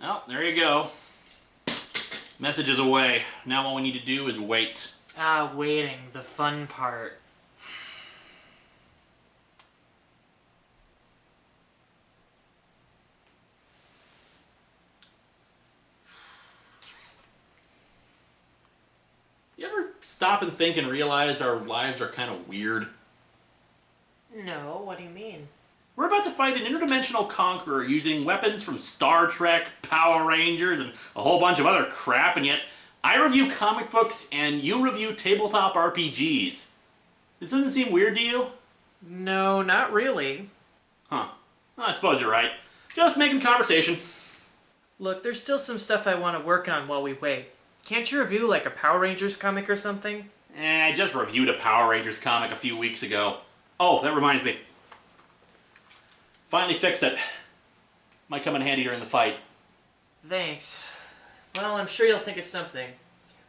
Well, there you go. Message is away. Now all we need to do is wait. Ah, waiting. The fun part. You ever stop and think and realize our lives are kind of weird? No, what do you mean? We're about to fight an interdimensional conqueror using weapons from Star Trek, Power Rangers, and a whole bunch of other crap, and yet I review comic books and you review tabletop RPGs. This doesn't seem weird to you? No, not really. Huh. Well, I suppose you're right. Just making conversation. Look, there's still some stuff I want to work on while we wait. Can't you review like a Power Rangers comic or something? I just reviewed a Power Rangers comic a few weeks ago. Oh, that reminds me. Finally fixed it. Might come in handy during the fight. Thanks. Well, I'm sure you'll think of something.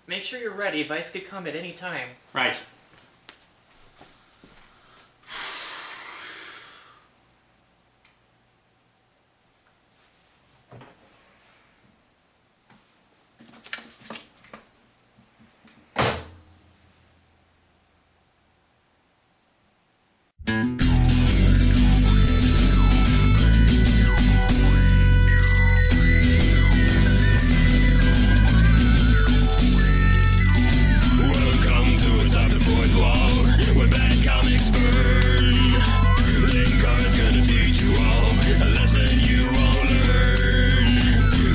Make sure you're ready. Vyce could come at any time. Right. Welcome to Atop the Fourth Wall, where bad comics burn. Linkara's gonna teach you all a lesson you won't learn.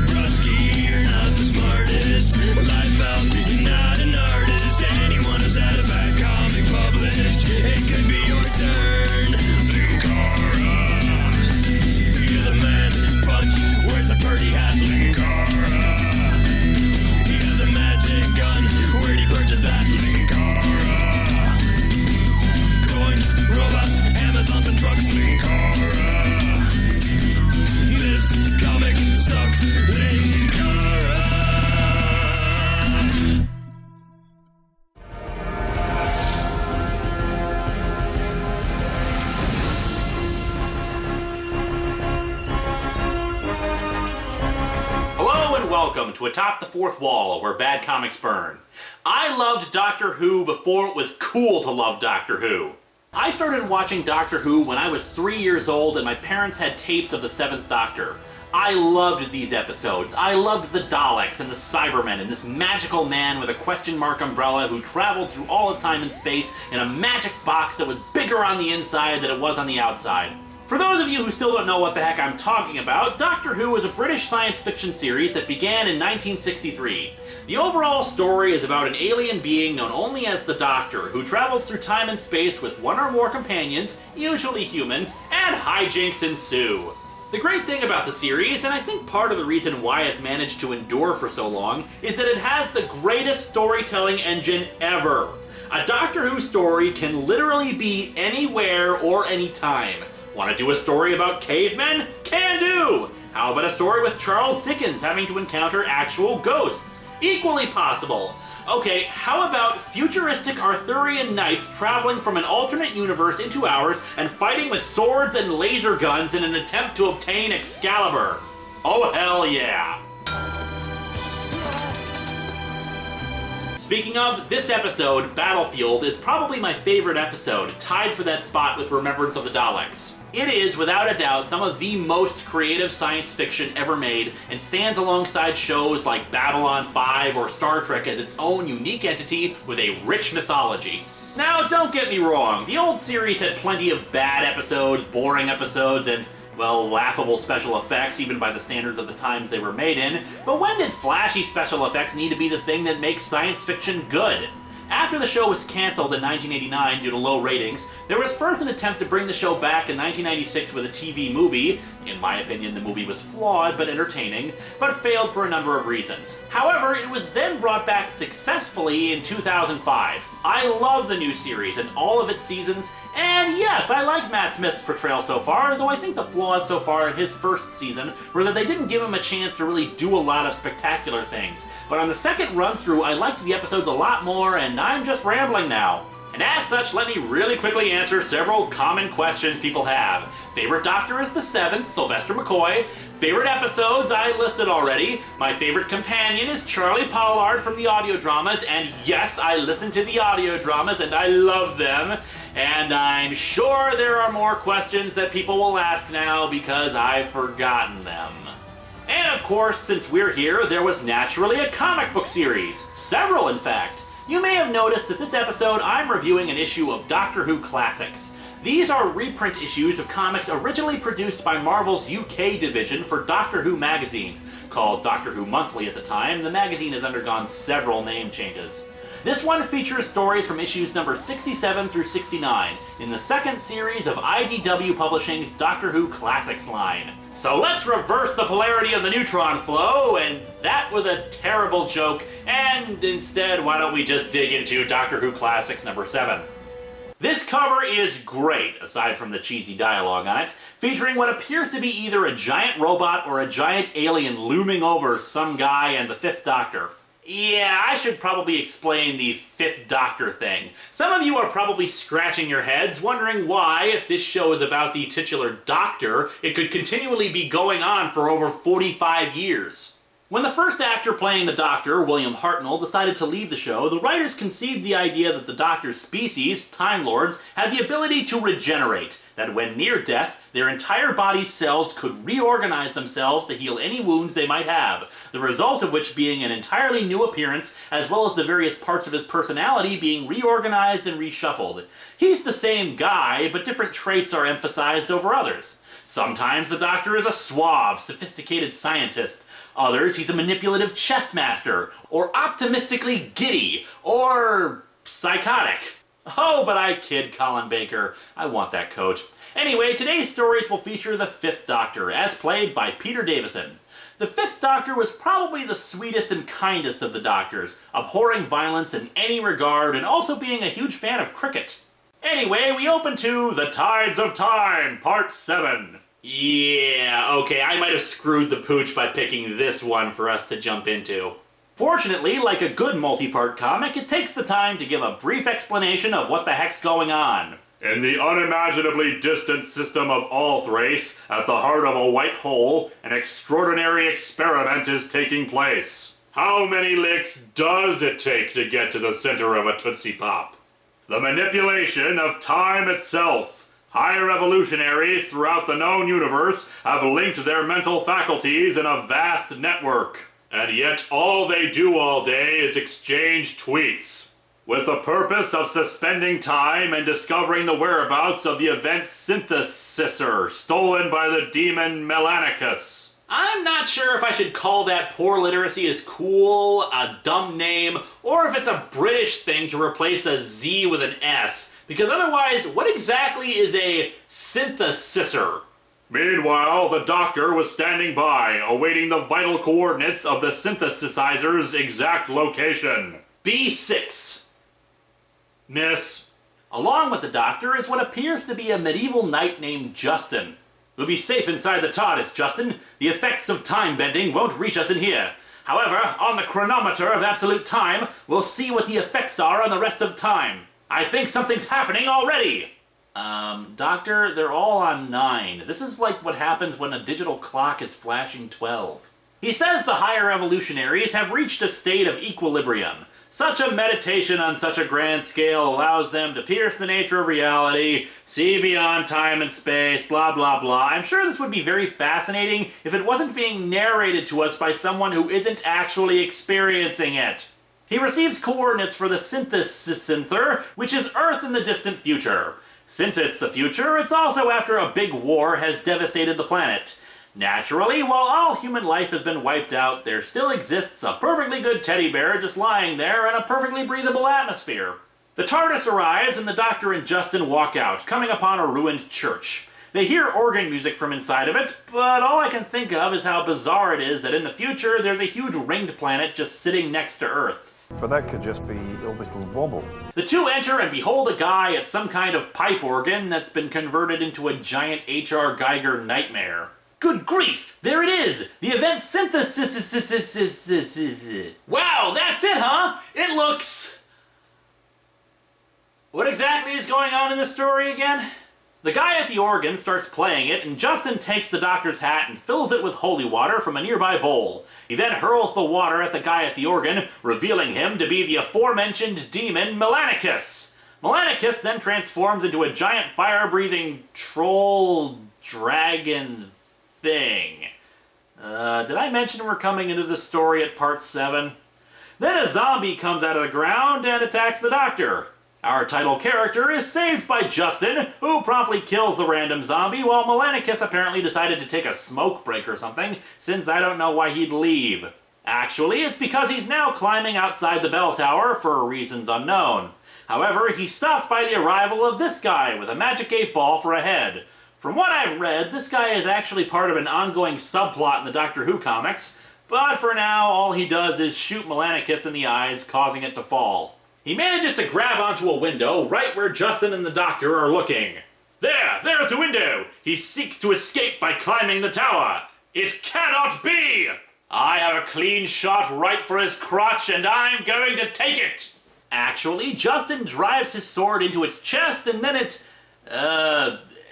Brodsky, you're not the smartest. Life out, you're not an artist. Anyone who's had a bad comic published, it could be your turn. Linkara, he's a man punch, wears a birdie hat. Linkara, he has a magic gun. Where'd he purchase that? Linkara. Coins, robots, Amazons, and trucks. Linkara. This comic sucks. Linkara. Hello and welcome to Atop the Fourth Wall, where bad comics burn. I loved Doctor Who before it was cool to love Doctor Who. I started watching Doctor Who when I was 3 years old and my parents had tapes of the Seventh Doctor. I loved these episodes. I loved the Daleks and the Cybermen and this magical man with a question mark umbrella who traveled through all of time and space in a magic box that was bigger on the inside than it was on the outside. For those of you who still don't know what the heck I'm talking about, Doctor Who is a British science fiction series that began in 1963. The overall story is about an alien being known only as the Doctor, who travels through time and space with one or more companions, usually humans, and hijinks ensue. The great thing about the series, and I think part of the reason why it's managed to endure for so long, is that it has the greatest storytelling engine ever. A Doctor Who story can literally be anywhere or anytime. Want to do a story about cavemen? Can do! How about a story with Charles Dickens having to encounter actual ghosts? Equally possible. Okay, how about futuristic Arthurian knights traveling from an alternate universe into ours and fighting with swords and laser guns in an attempt to obtain Excalibur? Oh hell yeah! Speaking of, this episode, Battlefield, is probably my favorite episode, tied for that spot with Remembrance of the Daleks. It is, without a doubt, some of the most creative science fiction ever made, and stands alongside shows like Babylon 5 or Star Trek as its own unique entity with a rich mythology. Now, don't get me wrong, the old series had plenty of bad episodes, boring episodes, and, well, laughable special effects, even by the standards of the times they were made in, but when did flashy special effects need to be the thing that makes science fiction good? After the show was cancelled in 1989 due to low ratings, there was first an attempt to bring the show back in 1996 with a TV movie. In my opinion, the movie was flawed but entertaining, but failed for a number of reasons. However, it was then brought back successfully in 2005. I love the new series and all of its seasons, and yes, I like Matt Smith's portrayal so far, though I think the flaws so far in his first season were that they didn't give him a chance to really do a lot of spectacular things. But on the second run-through, I liked the episodes a lot more, and I'm just rambling now. And as such, let me really quickly answer several common questions people have. Favorite Doctor is the 7th, Sylvester McCoy. Favorite episodes I listed already. My favorite companion is Charlie Pollard from the audio dramas, and yes, I listen to the audio dramas and I love them. And I'm sure there are more questions that people will ask now because I've forgotten them. And of course, since we're here, there was naturally a comic book series. Several, in fact. You may have noticed that this episode I'm reviewing an issue of Doctor Who Classics. These are reprint issues of comics originally produced by Marvel's UK division for Doctor Who magazine. Called Doctor Who Monthly at the time, the magazine has undergone several name changes. This one features stories from issues number 67 through 69 in the second series of IDW Publishing's Doctor Who Classics line. So let's reverse the polarity of the neutron flow, and that was a terrible joke, and instead why don't we just dig into Doctor Who Classics number 7. This cover is great, aside from the cheesy dialogue on it, featuring what appears to be either a giant robot or a giant alien looming over some guy and the 5th Doctor. Yeah, I should probably explain the 5th Doctor thing. Some of you are probably scratching your heads, wondering why, if this show is about the titular Doctor, it could continually be going on for over 45 years. When the first actor playing the Doctor, William Hartnell, decided to leave the show, the writers conceived the idea that the Doctor's species, Time Lords, had the ability to regenerate, that when near death, their entire body's cells could reorganize themselves to heal any wounds they might have, the result of which being an entirely new appearance, as well as the various parts of his personality being reorganized and reshuffled. He's the same guy, but different traits are emphasized over others. Sometimes the Doctor is a suave, sophisticated scientist. Others, he's a manipulative chess master, or optimistically giddy, or psychotic. Oh, but I kid, Colin Baker. I want that coach. Anyway, today's stories will feature the 5th Doctor, as played by Peter Davison. The 5th Doctor was probably the sweetest and kindest of the Doctors, abhorring violence in any regard and also being a huge fan of cricket. Anyway, we open to The Tides of Time, Part 7. Yeah, okay, I might have screwed the pooch by picking this one for us to jump into. Fortunately, like a good multi-part comic, it takes the time to give a brief explanation of what the heck's going on. In the unimaginably distant system of Althrace, at the heart of a white hole, an extraordinary experiment is taking place. How many licks does it take to get to the center of a Tootsie Pop? The manipulation of time itself. Higher evolutionaries throughout the known universe have linked their mental faculties in a vast network. And yet all they do all day is exchange tweets, with the purpose of suspending time and discovering the whereabouts of the event synthesizer stolen by the demon Melanicus. I'm not sure if I should call that poor literacy as cool, a dumb name, or if it's a British thing to replace a Z with an S. Because otherwise, what exactly is a synthesizer? Meanwhile, the Doctor was standing by, awaiting the vital coordinates of the synthesizer's exact location. B6. Miss. Along with the Doctor is what appears to be a medieval knight named Justin. We'll be safe inside the TARDIS, Justin. The effects of time bending won't reach us in here. However, on the chronometer of absolute time, we'll see what the effects are on the rest of time. I think something's happening already! Doctor, they're all on 9. This is like what happens when a digital clock is flashing 12. He says the higher evolutionaries have reached a state of equilibrium. Such a meditation on such a grand scale allows them to pierce the nature of reality, see beyond time and space, blah blah blah. I'm sure this would be very fascinating if it wasn't being narrated to us by someone who isn't actually experiencing it. He receives coordinates for the synthesizer, which is Earth in the distant future. Since it's the future, it's also after a big war has devastated the planet. Naturally, while all human life has been wiped out, there still exists a perfectly good teddy bear just lying there in a perfectly breathable atmosphere. The TARDIS arrives and the Doctor and Justin walk out, coming upon a ruined church. They hear organ music from inside of it, but all I can think of is how bizarre it is that in the future there's a huge ringed planet just sitting next to Earth. But that could just be orbital wobble. The two enter and behold a guy at some kind of pipe organ that's been converted into a giant H.R. Geiger nightmare. Good grief! There it is! The event synthesis. Wow, that's it, huh? It looks... What exactly is going on in this story again? The guy at the organ starts playing it, and Justin takes the doctor's hat and fills it with holy water from a nearby bowl. He then hurls the water at the guy at the organ, revealing him to be the aforementioned demon Melanicus. Melanicus then transforms into a giant fire-breathing troll dragon thing. Did I mention we're coming into the story at part 7? Then a zombie comes out of the ground and attacks the doctor. Our title character is saved by Justin, who promptly kills the random zombie, while Melanicus apparently decided to take a smoke break or something, since I don't know why he'd leave. Actually, it's because he's now climbing outside the bell tower for reasons unknown. However, he's stopped by the arrival of this guy with a magic 8-ball for a head. From what I've read, this guy is actually part of an ongoing subplot in the Doctor Who comics, but for now, all he does is shoot Melanicus in the eyes, causing it to fall. He manages to grab onto a window right where Justin and the Doctor are looking. There at the window! He seeks to escape by climbing the tower! It cannot be! I have a clean shot right for his crotch, and I'm going to take it! Actually, Justin drives his sword into its chest, and then it,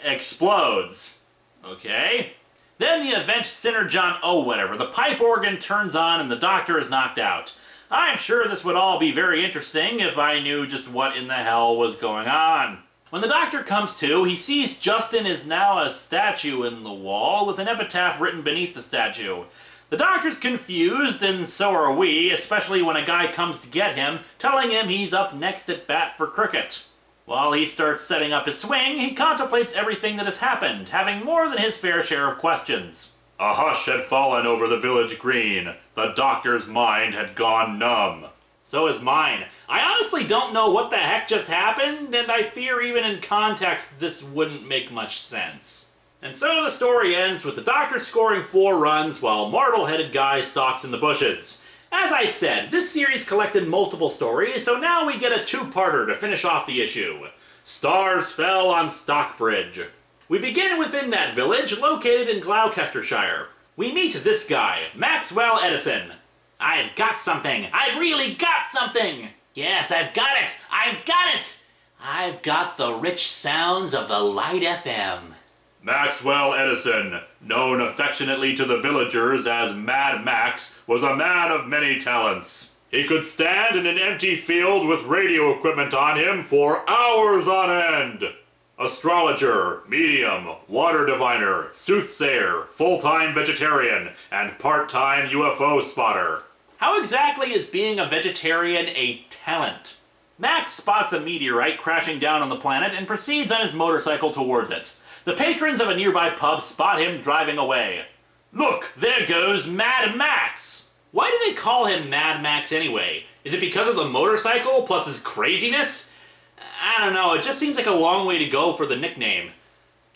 explodes. Okay. Then the event Synergon, the pipe organ turns on and the Doctor is knocked out. I'm sure this would all be very interesting if I knew just what in the hell was going on. When the Doctor comes to, he sees Justin is now a statue in the wall with an epitaph written beneath the statue. The Doctor's confused, and so are we, especially when a guy comes to get him, telling him he's up next at bat for cricket. While he starts setting up his swing, he contemplates everything that has happened, having more than his fair share of questions. A hush had fallen over the village green. The Doctor's mind had gone numb. So is mine. I honestly don't know what the heck just happened, and I fear even in context this wouldn't make much sense. And so the story ends with the Doctor scoring 4 runs while marble-headed guy stalks in the bushes. As I said, this series collected multiple stories, so now we get a 2-parter to finish off the issue. Stars fell on Stockbridge. We begin within that village, located in Gloucestershire. We meet this guy, Maxwell Edison. I've got something. I've really got something. Yes, I've got it. I've got it. I've got the rich sounds of the Light FM. Maxwell Edison, known affectionately to the villagers as Mad Max, was a man of many talents. He could stand in an empty field with radio equipment on him for hours on end. Astrologer, medium, water diviner, soothsayer, full-time vegetarian, and part-time UFO spotter. How exactly is being a vegetarian a talent? Max spots a meteorite crashing down on the planet and proceeds on his motorcycle towards it. The patrons of a nearby pub spot him driving away. Look, there goes Mad Max! Why do they call him Mad Max anyway? Is it because of the motorcycle plus his craziness? I don't know, it just seems like a long way to go for the nickname.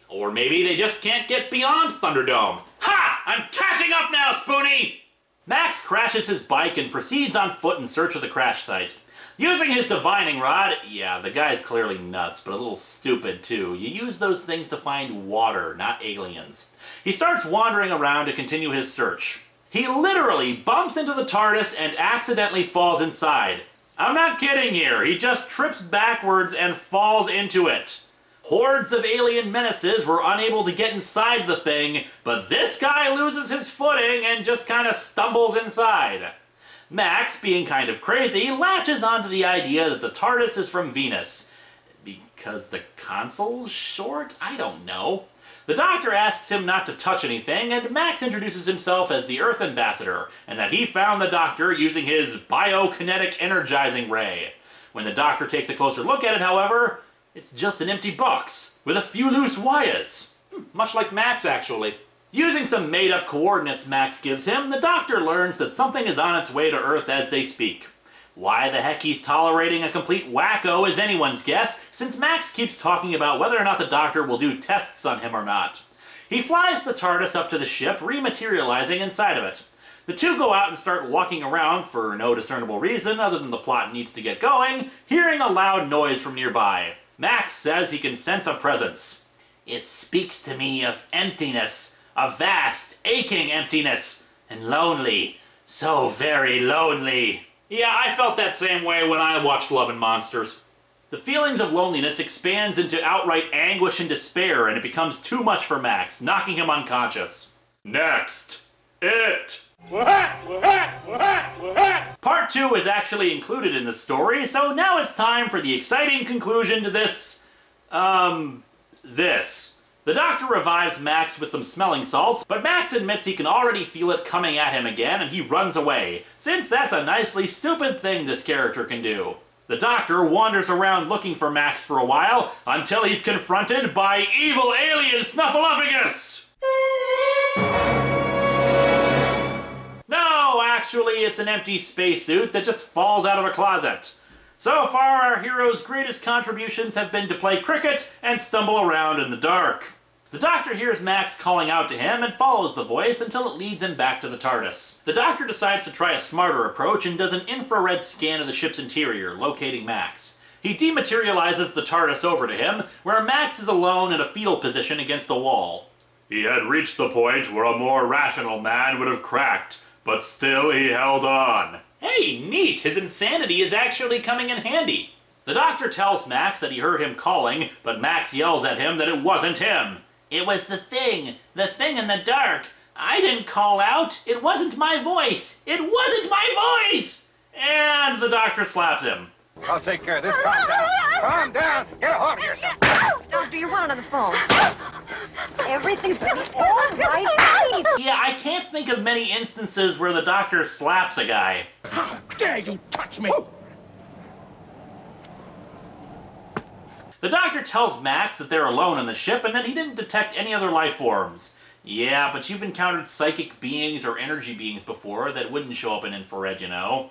Or maybe they just can't get beyond Thunderdome. Ha! I'm catching up now, Spoonie! Max crashes his bike and proceeds on foot in search of the crash site. Using his divining rod, yeah, the guy's clearly nuts, but a little stupid too. You use those things to find water, not aliens. He starts wandering around to continue his search. He literally bumps into the TARDIS and accidentally falls inside. I'm not kidding here, he just trips backwards and falls into it. Hordes of alien menaces were unable to get inside the thing, but this guy loses his footing and just kind of stumbles inside. Max, being kind of crazy, latches onto the idea that the TARDIS is from Venus. Because the console's short? I don't know. The Doctor asks him not to touch anything, and Max introduces himself as the Earth Ambassador, and that he found the Doctor using his biokinetic energizing ray. When the Doctor takes a closer look at it, however, it's just an empty box, with a few loose wires. Much like Max, actually. Using some made-up coordinates Max gives him, the Doctor learns that something is on its way to Earth as they speak. Why the heck he's tolerating a complete wacko is anyone's guess, since Max keeps talking about whether or not the Doctor will do tests on him or not. He flies the TARDIS up to the ship, rematerializing inside of it. The two go out and start walking around for no discernible reason other than the plot needs to get going, hearing a loud noise from nearby. Max says he can sense a presence. It speaks to me of emptiness, a vast, aching emptiness, and lonely, so very lonely. Yeah, I felt that same way when I watched Love and Monsters. The feelings of loneliness expands into outright anguish and despair, and it becomes too much for Max, knocking him unconscious. Next, it! Part 2 is actually included in the story, so now it's time for the exciting conclusion to this. The doctor revives Max with some smelling salts, but Max admits he can already feel it coming at him again, and he runs away, since that's a nicely stupid thing this character can do. The doctor wanders around looking for Max for a while, until he's confronted by evil alien Snuffleupagus! No, actually, it's an empty spacesuit that just falls out of a closet. So far, our hero's greatest contributions have been to play cricket and stumble around in the dark. The doctor hears Max calling out to him and follows the voice until it leads him back to the TARDIS. The doctor decides to try a smarter approach and does an infrared scan of the ship's interior, locating Max. He dematerializes the TARDIS over to him, where Max is alone in a fetal position against a wall. He had reached the point where a more rational man would have cracked, but still he held on. Hey, neat! His insanity is actually coming in handy. The doctor tells Max that he heard him calling, but Max yells at him that it wasn't him. It was the thing in the dark. I didn't call out. It wasn't my voice. It wasn't my voice! And the doctor slaps him. I'll take care of this. Calm down. Calm down. Get a hold of yourself. Doctor, you're one on the phone. Everything's gonna be all right, please. Yeah, I can't think of many instances where the doctor slaps a guy. How dare you touch me? The doctor tells Max that they're alone on the ship and that he didn't detect any other life forms. Yeah, but you've encountered psychic beings or energy beings before that wouldn't show up in infrared, you know.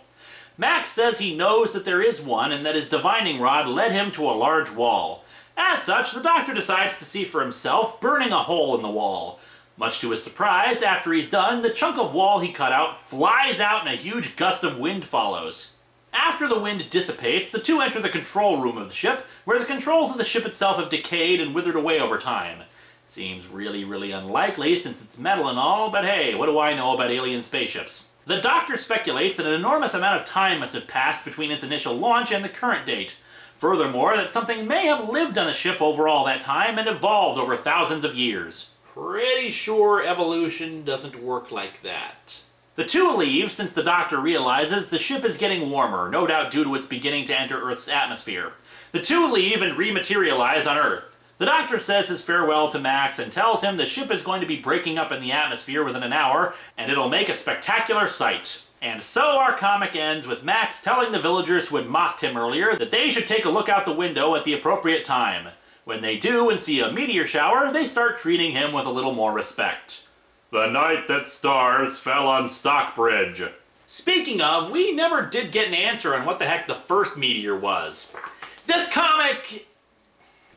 Max says he knows that there is one and that his divining rod led him to a large wall. As such, the doctor decides to see for himself, burning a hole in the wall. Much to his surprise, after he's done, the chunk of wall he cut out flies out and a huge gust of wind follows. After the wind dissipates, the two enter the control room of the ship, where the controls of the ship itself have decayed and withered away over time. Seems really, really unlikely since it's metal and all, but hey, what do I know about alien spaceships? The doctor speculates that an enormous amount of time must have passed between its initial launch and the current date. Furthermore, that something may have lived on the ship over all that time and evolved over thousands of years. Pretty sure evolution doesn't work like that. The two leave since the doctor realizes the ship is getting warmer, no doubt due to its beginning to enter Earth's atmosphere. The two leave and rematerialize on Earth. The doctor says his farewell to Max and tells him the ship is going to be breaking up in the atmosphere within an hour, and it'll make a spectacular sight. And so our comic ends with Max telling the villagers who had mocked him earlier that they should take a look out the window at the appropriate time. When they do and see a meteor shower, they start treating him with a little more respect. The night that stars fell on Stockbridge. Speaking of, we never did get an answer on what the heck the first meteor was. This comic,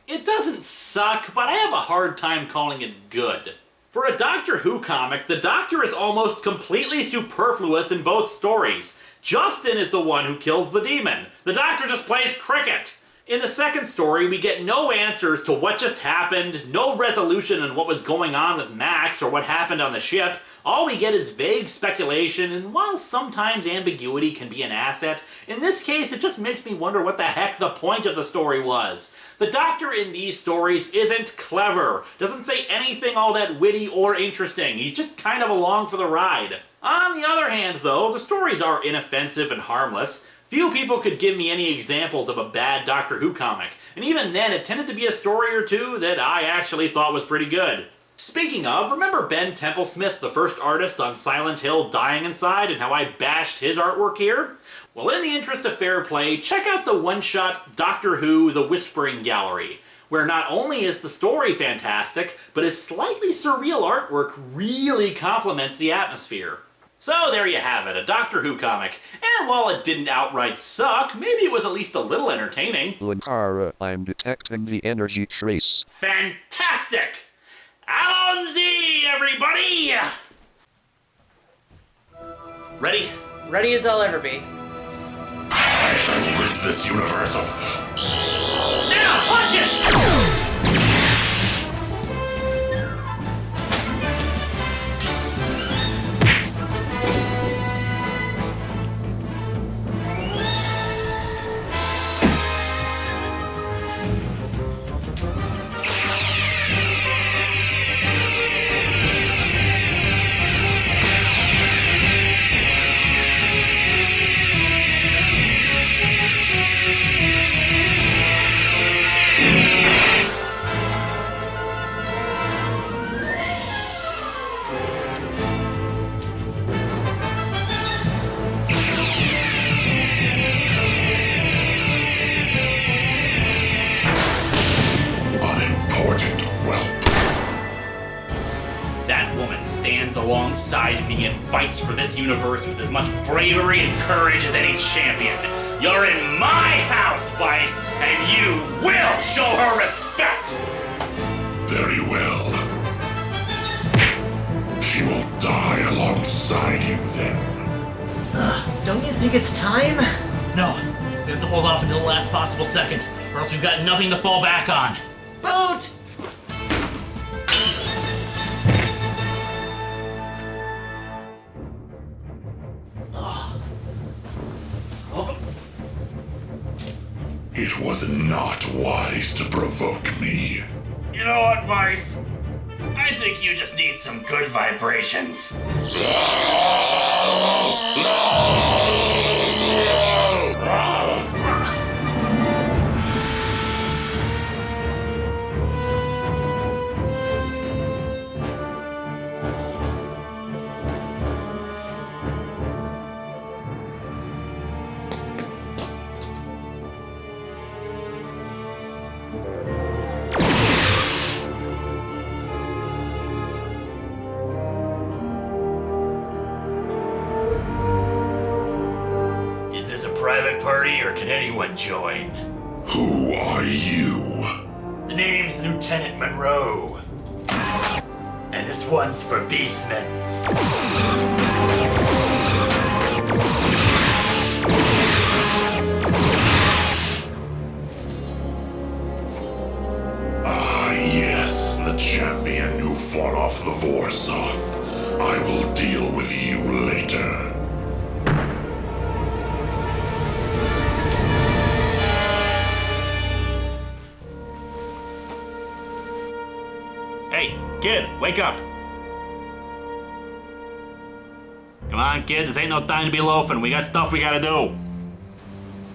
it doesn't suck, but I have a hard time calling it good. For a Doctor Who comic, the Doctor is almost completely superfluous in both stories. Justin is the one who kills the demon. The Doctor just plays cricket. In the second story, we get no answers to what just happened, no resolution on what was going on with Max or what happened on the ship. All we get is vague speculation, and while sometimes ambiguity can be an asset, in this case it just makes me wonder what the heck the point of the story was. The Doctor in these stories isn't clever, doesn't say anything all that witty or interesting, he's just kind of along for the ride. On the other hand though, the stories are inoffensive and harmless. Few people could give me any examples of a bad Doctor Who comic, and even then it tended to be a story or two that I actually thought was pretty good. Speaking of, remember Ben Templesmith, the first artist on Silent Hill, dying inside, and how I bashed his artwork here? Well, in the interest of fair play, check out the one-shot Doctor Who The Whispering Gallery, where not only is the story fantastic, but his slightly surreal artwork really complements the atmosphere. So there you have it, a Doctor Who comic. And while it didn't outright suck, maybe it was at least a little entertaining. Linkara, I'm detecting the energy trace. Fantastic! Allons-y, everybody! Ready? Ready as I'll ever be. I shall rid this universe of... Now, punch it! fights for this universe with as much bravery and courage as any champion. You're in my house, Vyce, and you will show her respect! Very well. She will die alongside you then. Don't you think it's time? No, we have to hold off until the last possible second, or else we've got nothing to fall back on. Boot! It was not wise to provoke me. You know what, Vyce? I think you just need some good vibrations. Private party, or can anyone join? Who are you? The name's Lieutenant Monroe. And this one's for Beastmen. Ah, yes, the champion who fought off the Vorsoth. I will deal with you later. Hey, kid, wake up. Come on, kid, this ain't no time to be loafing. We got stuff we gotta do.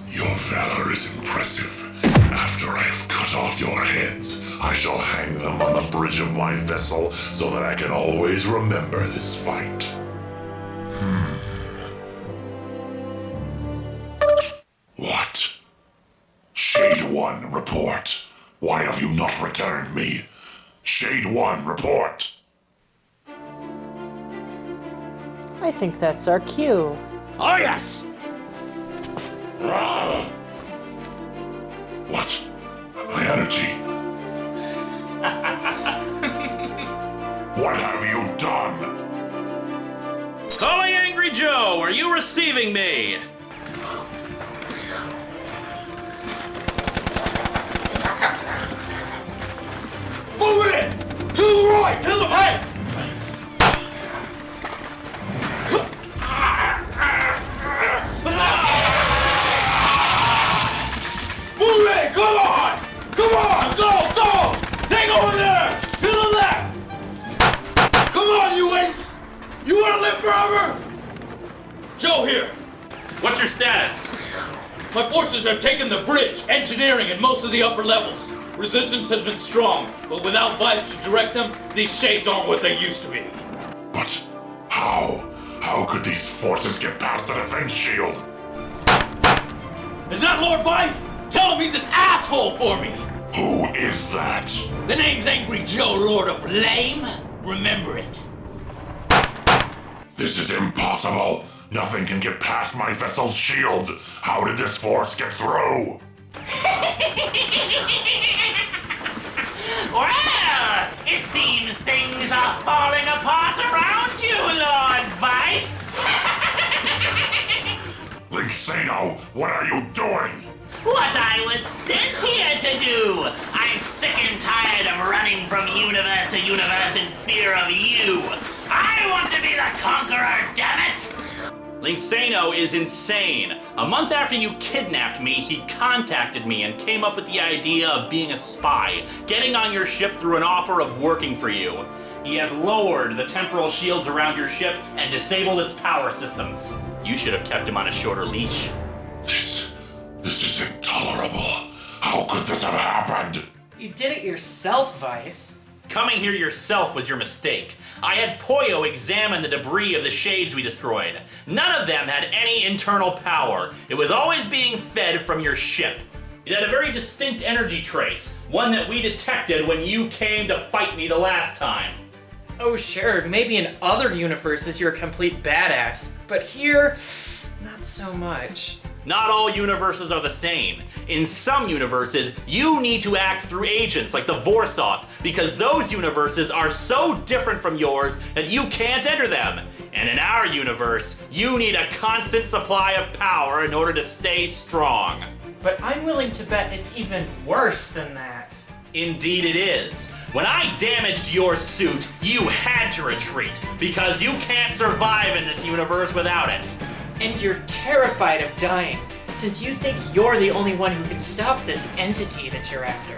Your valor is impressive. After I have cut off your heads, I shall hang them on the bridge of my vessel so that I can always remember this fight. What? Shade 1, report. Why have you not returned me? Shade 1, report. I think that's our cue. Oh, yes! What? My energy. What have you done? Calling Angry Joe, are you receiving me? Move it! To the right! To the right! Move it! Come on! Come on! Go! Go! Take over there! To the left! Come on, you winks! You want to live forever? Joe here. What's your status? My forces have taken the bridge, engineering, and most of the upper levels. Resistance has been strong, but without Vyce to direct them, these shades aren't what they used to be. But how? How could these forces get past the defense shield? Is that Lord Vyce? Tell him he's an asshole for me! Who is that? The name's Angry Joe, Lord of Lame. Remember it. This is impossible. Nothing can get past my vessel's shields. How did this force get through? Well, it seems things are falling apart around you, Lord Vyce. Zeo, what are you doing? What I was sent here to do! I'm sick and tired of running from universe to universe in fear of you! I want to be the conqueror, damn it! Linkara is insane. A month after you kidnapped me, he contacted me and came up with the idea of being a spy, getting on your ship through an offer of working for you. He has lowered the temporal shields around your ship and disabled its power systems. You should have kept him on a shorter leash. This is intolerable. How could this have happened? You did it yourself, Vyce. Coming here yourself was your mistake. I had Poyo examine the debris of the shades we destroyed. None of them had any internal power. It was always being fed from your ship. It had a very distinct energy trace, one that we detected when you came to fight me the last time. Oh sure, maybe in other universes you're a complete badass, but here, not so much. Not all universes are the same. In some universes, you need to act through agents like the Vorsoth, because those universes are so different from yours that you can't enter them. And in our universe, you need a constant supply of power in order to stay strong. But I'm willing to bet it's even worse than that. Indeed it is. When I damaged your suit, you had to retreat, because you can't survive in this universe without it. And you're terrified of dying, since you think you're the only one who can stop this entity that you're after.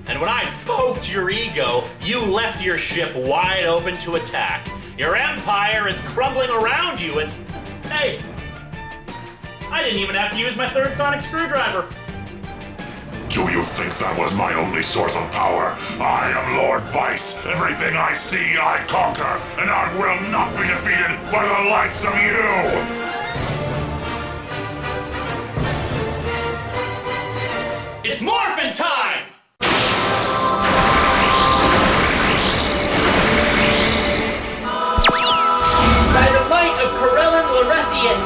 And when I poked your ego, you left your ship wide open to attack. Your empire is crumbling around you and... Hey! I didn't even have to use my third sonic screwdriver. Do you think that was my only source of power? I am Lord Vyce. Everything I see, I conquer, and I will not be defeated by the likes of you! It's morphin' time! By the might of Corellan Lorethian!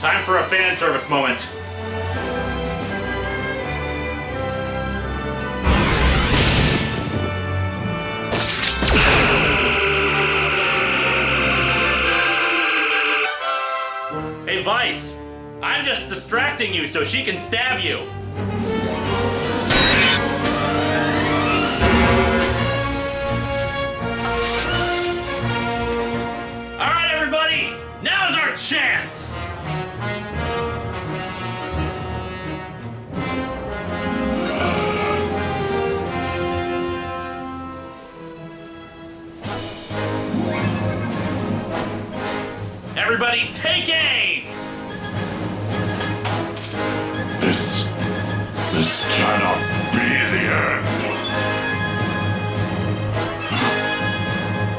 Time for a fan service moment. Hey Vyce, I'm just distracting you so she can stab you. All right, everybody, now's our chance. Everybody, take aim! This cannot be the end.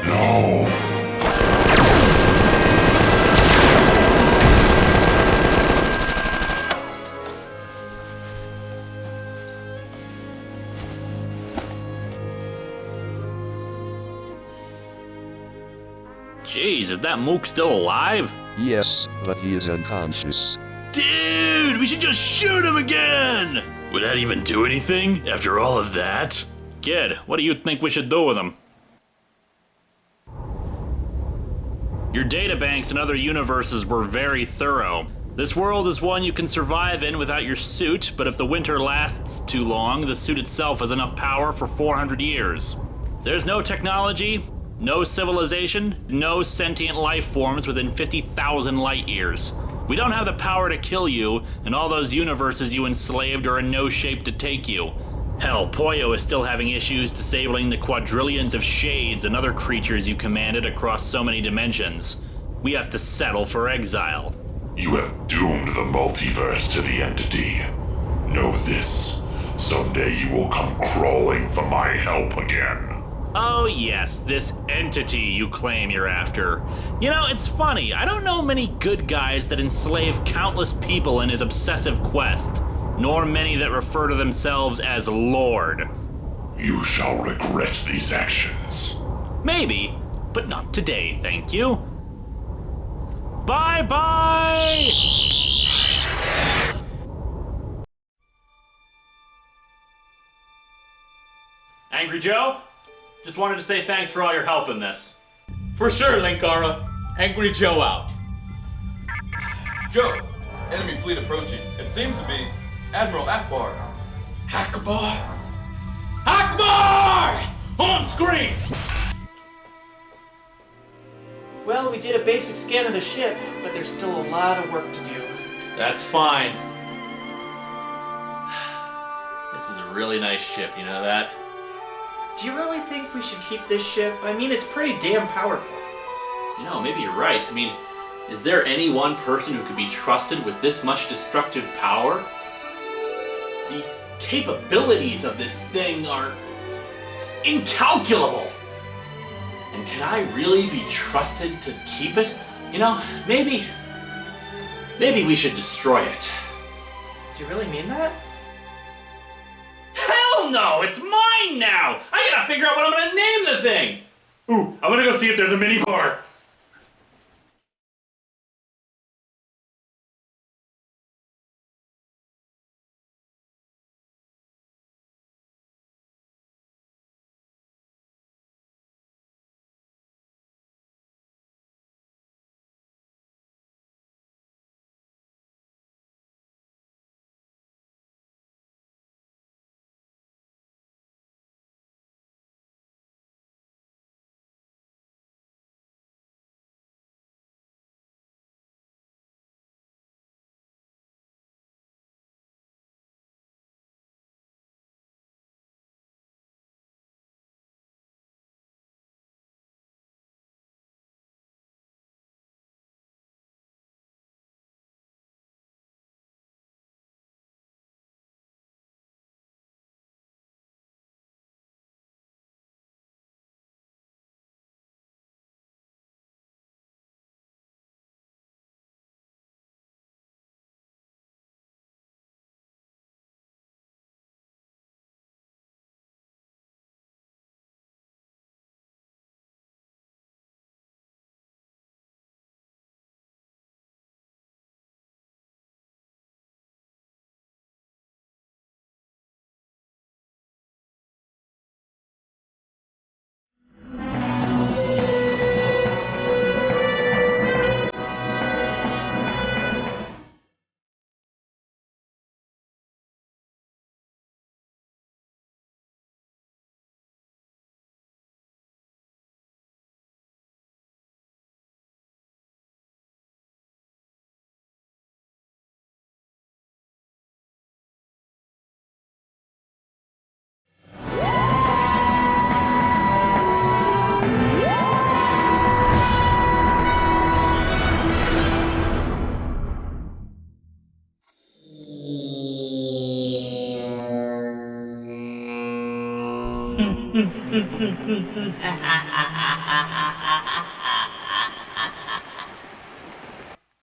No. Jeez, is that Mook still alive? Yes, but he is unconscious. Dude, we should just shoot him again! Would that even do anything after all of that? Kid, what do you think we should do with him? Your databanks in other universes were very thorough. This world is one you can survive in without your suit, but if the winter lasts too long, the suit itself has enough power for 400 years. There's no technology, no civilization, no sentient life forms within 50,000 light years. We don't have the power to kill you, and all those universes you enslaved are in no shape to take you. Hell, Poyo is still having issues disabling the quadrillions of shades and other creatures you commanded across so many dimensions. We have to settle for exile. You have doomed the multiverse to the entity. Know this. Someday you will come crawling for my help again. Oh yes, this entity you claim you're after. You know, it's funny, I don't know many good guys that enslave countless people in his obsessive quest, nor many that refer to themselves as Lord. You shall regret these actions. Maybe, but not today, thank you. Bye-bye! Angry Joe? Just wanted to say thanks for all your help in this. For sure, Linkara. Angry Joe out. Joe, enemy fleet approaching. It seems to be Admiral Akbar. Akbar! Akbar! On screen! Well, we did a basic scan of the ship, but there's still a lot of work to do. That's fine. This is a really nice ship, you know that? Do you really think we should keep this ship? I mean, it's pretty damn powerful. You know, maybe you're right. I mean, Is there any one person who could be trusted with this much destructive power? The capabilities of this thing are incalculable. And can I really be trusted to keep it? You know, maybe we should destroy it. Do you really mean that? Hell no! It's mine now! I gotta figure out what I'm gonna name the thing! Ooh, I'm gonna go see if there's a mini bar.